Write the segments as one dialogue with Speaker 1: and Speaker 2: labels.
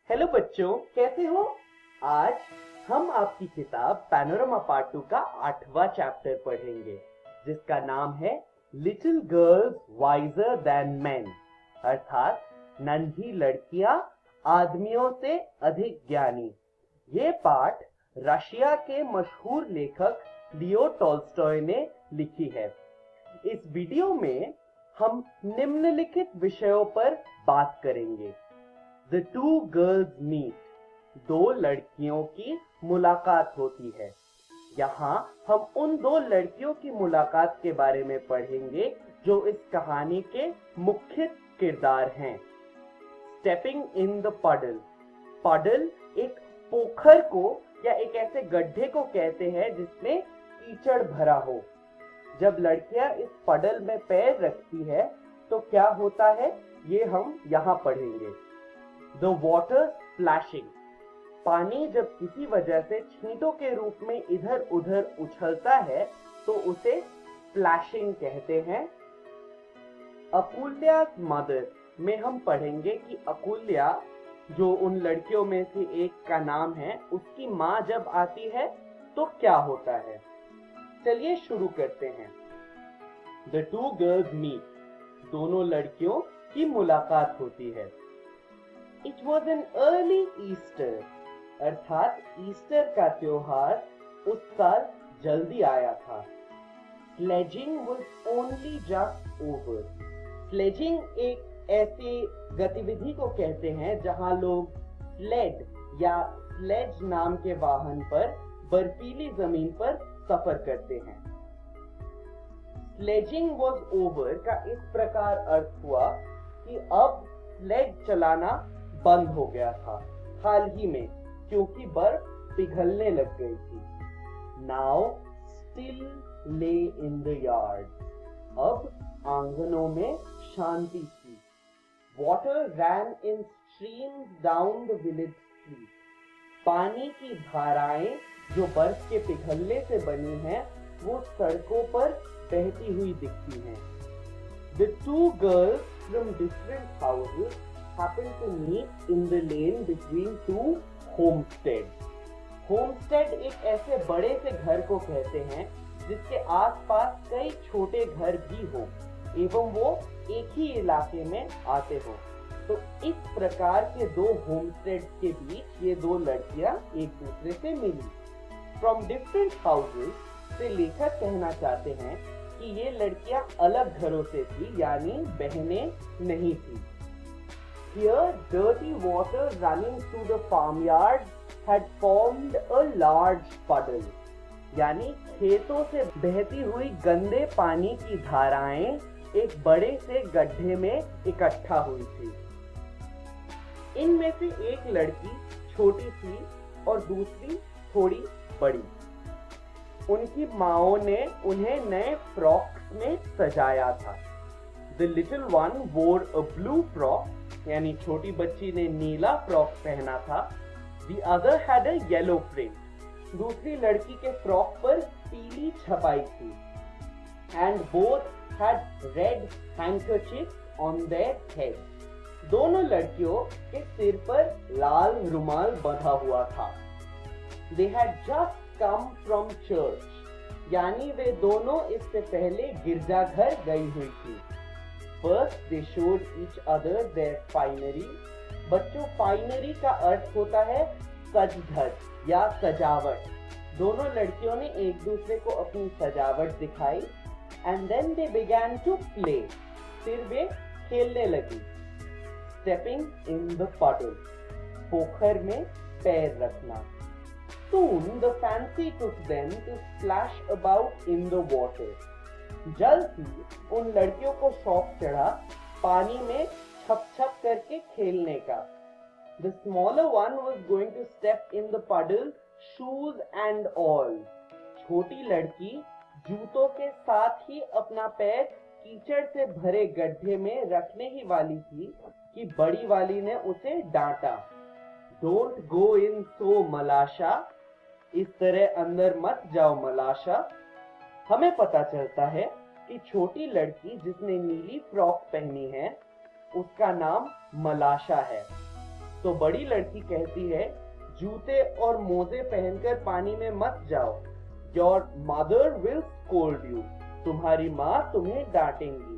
Speaker 1: Hello बच्चों, कैसे हो? आज हम आपकी किताब पैनोरमा पार्ट 2 का 8वां चैप्टर पढ़ेंगे, जिसका नाम है little girls wiser then man, अर्थात नन्ही लड़कियां आदमियों से अधिक ज्ञानी। ये पाठ रशिया के मशहूर लेखक लियो टॉल्स्टॉय ने लिखी है। इस वीडियो में हम निम्नलिखित विषयों पर बात करेंगे। The two girls meet. दो लड़कियों की मुलाकात होती है। यहाँ हम उन दो लड़कियों की मुलाकात के बारे में पढ़ेंगे जो इस कहानी के मुख्य किरदार हैं। Stepping in the puddle. Puddle एक पोखर को या एक ऐसे गड्ढे को कहते हैं जिसमें कीचड़ भरा हो। जब लड़कियां इस पडल में पैर रखती है तो क्या होता है, ये हम यहाँ पढ़ेंगे। The water splashing. पानी जब किसी वजह से छींटों के रूप में इधर उधर उछलता है तो उसे splashing कहते हैं। अकुल्या's mother में हम पढ़ेंगे कि अकुल्या, जो उन लड़कियों में से एक का नाम है, उसकी माँ जब आती है तो क्या होता है। चलिए शुरू करते हैं। The two girls meet. दोनों लड़कियों की मुलाकात होती है। It was an early Easter, अर्थात ईस्टर का त्योहार उस साल जल्दी आया था। Sledging was only just over. Sledging एक ऐसी गतिविधि को कहते हैं जहां लोग स्लेड या स्लेज नाम के वाहन पर बर्फीली जमीन पर सफर करते हैं। Sledging was over का इस प्रकार अर्थ हुआ कि अब स्लेड चलाना बंद हो गया था हाल ही में, क्योंकि बर्फ पिघलने लग गई थी। Now still lay in the yard. अब आंगनों में शांति थी। Water ran in streams down the village street. पानी की धाराएं जो बर्फ के पिघलने से बनी हैं, वो सड़कों पर बहती हुई दिखती हैं। The two girls from different houses happened to meet in the lane between two homesteads. Homestead एक ऐसे बड़े से घर को कहते हैं जिसके आसपास कई छोटे घर भी हो एवं वो एक ही इलाके में आते हो। तो इस प्रकार के दो होमस्टेड्स के बीच ये दो लड़कियां एक दूसरे से मिली। From different houses से लेखक कहना चाहते हैं कि ये लड़कियां अलग घरों से थी, यानी बहनें नहीं थी। Here, dirty water running through the farmyard had formed a large puddle. यानी खेतों से बहती हुई गंदे पानी की धाराएं एक बड़े से गड्ढे में इकट्ठा हुई थी। इनमें से एक लड़की छोटी थी और दूसरी थोड़ी बड़ी। उनकी माओं ने उन्हें नए फ्रॉक्स में सजाया था। The little one wore a blue frock, यानी छोटी बच्ची ने नीला फ्रॉक पहना था। The other had a yellow print. दूसरी लड़की के फ्रॉक पर पीली छपाई थी। And both had red handkerchiefs on their heads. दोनों लड़कियों के सिर पर लाल रुमाल बंधा हुआ था। They had just come from church. यानी वे दोनों इससे पहले गिरजाघर गई हुई थी। First they showed each other their finery. बच्चों, finery का अर्थ होता है सज धज या सजावट। दोनों लड़कियों ने एक दूसरे को अपनी सजावट दिखाई। And then they began to play. फिर वे खेलने लगी। Stepping in the puddle. पोखर में पैर रखना। Soon the fancy took them to splash about in the water. जल्द ही उन लड़कियों को शौक चढ़ा पानी में छप छप करके खेलने का। The smaller one was going to step in the puddle, shoes and all. छोटी लड़की जूतों के साथ ही अपना पैर कीचड़ से भरे गड्ढे में रखने ही वाली थी कि बड़ी वाली ने उसे डांटा। Don't go in so मलाशा, इस तरह अंदर मत जाओ मलाशा। हमें पता चलता है कि छोटी लड़की जिसने नीली फ्रॉक पहनी है उसका नाम मलाशा है। तो बड़ी लड़की कहती है, जूते और मोजे पहनकर पानी में मत जाओ। Your mother will scold you. तुम्हारी माँ तुम्हें डांटेंगी।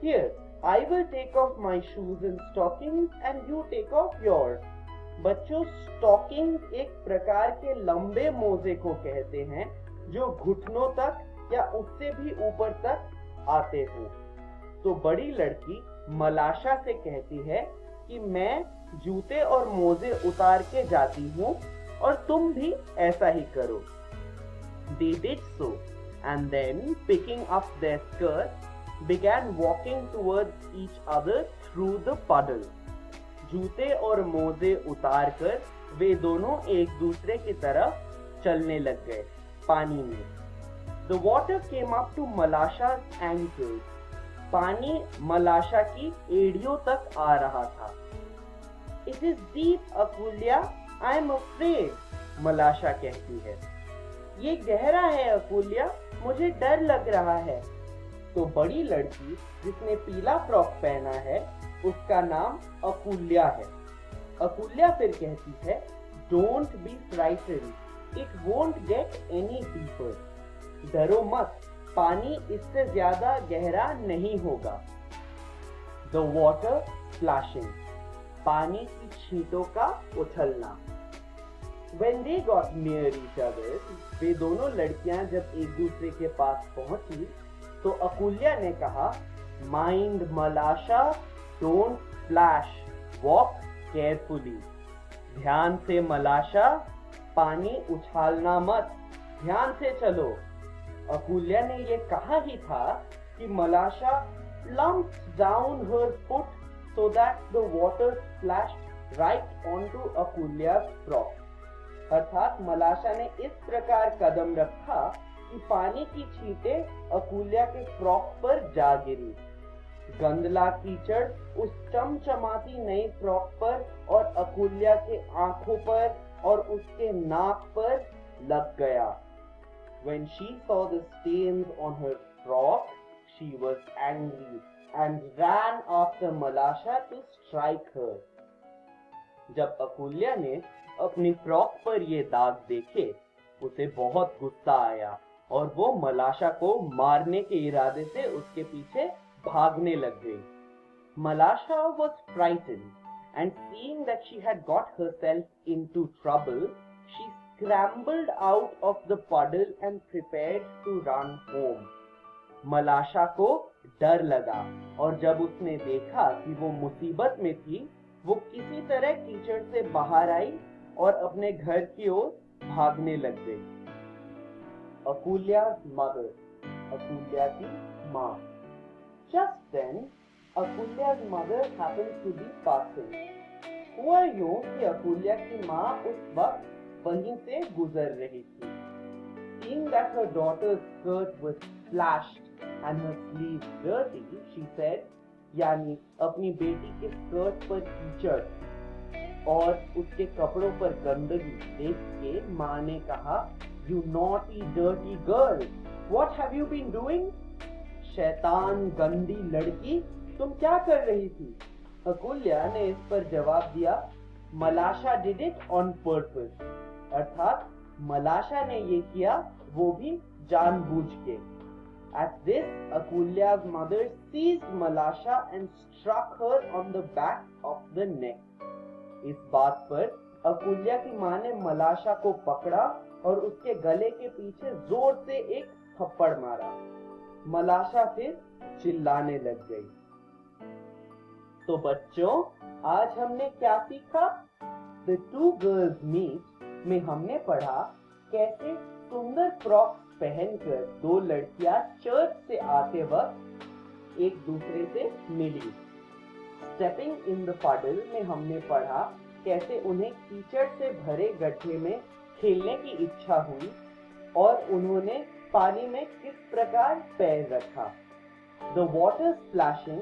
Speaker 1: Here, I will take off my shoes and stockings and you take off yours. बच्चों, स्टॉकिंग एक प्रकार के लंबे मोजे को कहते हैं जो घुटनों तक या उससे भी ऊपर तक आते हो। तो बड़ी लड़की मलाशा से कहती है कि मैं जूते और मोजे उतार के जाती हूँ और तुम भी ऐसा ही करो। They did so, and then picking up their skirts, began walking towards each other through the puddle. जूते और मोजे उतारकर वे दोनों एक दूसरे की तरफ चलने लग गए पानी में। The water came up to Malasha's ankles. पानी मलाशा की एड़ियों तक आ रहा था। It is deep, Akulya. I am afraid. मलाशा कहती है, ये गहरा है अकुल्या, मुझे डर लग रहा है। तो बड़ी लड़की जिसने पीला फ्रॉक पहना है उसका नाम अकुल्या है। अकुल्या फिर कहती है, don't be frightened, it won't get any deeper. डरो मत, पानी इससे ज्यादा गहरा नहीं होगा। द वॉटर स्प्लैशिंग, पानी की छींटों का उछलना। When they got near each other, वे दोनों लड़कियां जब एक दूसरे के पास पहुंची तो अकुल्या ने कहा, Mind Malasha, don't splash, walk carefully. ध्यान से मलाशा, पानी उछालना मत, ध्यान से चलो। अकुल्या ने ये कहा ही था कि मलाशा plumped down her foot so that the water splashed right onto Akulya's frock. अर्थात मलाशा ने इस प्रकार कदम रखा कि पानी की छींटें अकुल्या के फ्रॉक पर जा गिरी। गंदला कीचड़ उस चमचमाती नई फ्रॉक पर और अकुल्या के आंखों पर और उसके नाक पर लग गया। When she saw the stains on her frock, she was angry and ran after Malasha to strike her. जब अकुल्या ने अपनी फ्रॉक पर ये दाग देखे, उसे बहुत गुस्सा आया और वो मलाशा को मारने के इरादे से उसके पीछे भागने लग गई। Malasha was frightened, and seeing that she had got herself into trouble, she scrambled out of the puddle and prepared to run home. मलाशा को डर लगा और जब उसने देखा कि वो मुसीबत में थी, वो किसी तरह कीचड़ से बाहर आई और अपने घर की ओर भागने लग गई। Akulya's mother, अकुल्या की माँ। Just then, Akulya's mother happened to be passing. हुआ यूं कि अकुल्या की माँ उस वक्त वहीं से गुजर रही थी। Seeing that her daughter's skirt was splashed and her sleeves dirty, she said, यानी अपनी बेटी के स्कर्ट पर कीचड़ और उसके कपड़ों पर गंदगी देख के माँ ने कहा, You naughty dirty girl, what have you been doing? शैतान गंदी लड़की, तुम क्या कर रही थी? अकुल्या ने इस पर जवाब दिया, Malasha did it on purpose. अर्थात मलाशा ने ये किया, वो भी जानबूझ के। At this, Akulya's mother seized Malasha and struck her on the back of the neck. इस बात पर अकुल्या की माँ ने मलाशा को पकड़ा और उसके गले के पीछे जोर से एक थप्पड़ मारा। मलाशा फिर चिल्लाने लग गई। तो बच्चों, आज हमने क्या सीखा? The Two Girls Meet में हमने पढ़ा कैसे सुंदर फ्रॉक पहनकर दो लड़कियां चर्च से आते वक्त एक दूसरे से मिली। स्टेपिंग इन द पडल में हमने पढ़ा कैसे उन्हें कीचड़ से भरे गड्ढे में खेलने की इच्छा हुई और उन्होंने पानी में किस प्रकार पैर रखा। द वाटर स्प्लैशिंग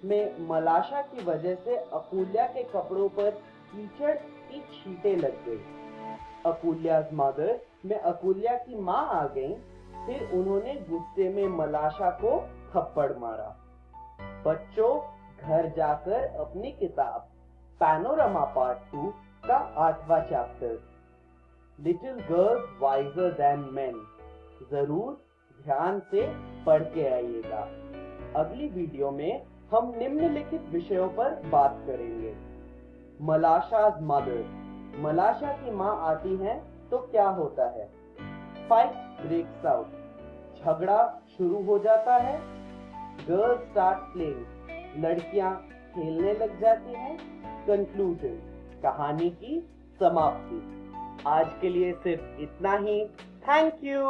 Speaker 1: में मलाशा की वजह से अकुल्या के कपड़ों पर कीचड़ की छींटें लग गई। अकुल्या's मदर में अकुल्या की माँ आ गई, फिर उन्होंने गुस्से में मलाशा को थप्पड़ मारा। बच्चों, घर जाकर अपनी किताब पैनोरामा पार्ट 2 का 8वां chapter, little girls wiser than men. जरूर ध्यान से पढ़ के आइएगा। अगली वीडियो में हम निम्नलिखित विषयों पर बात करेंगे। मलाशा's मदर, मलाशा की माँ आती है तो क्या होता है? फाइट ब्रेक्स आउट, झगड़ा शुरू हो जाता है। गर्ल्स स्टार्ट प्लेइंग, लड़कियां खेलने लग जाती हैं। कंक्लूजन, कहानी की समाप्ति। आज के लिए सिर्फ इतना ही। Thank you.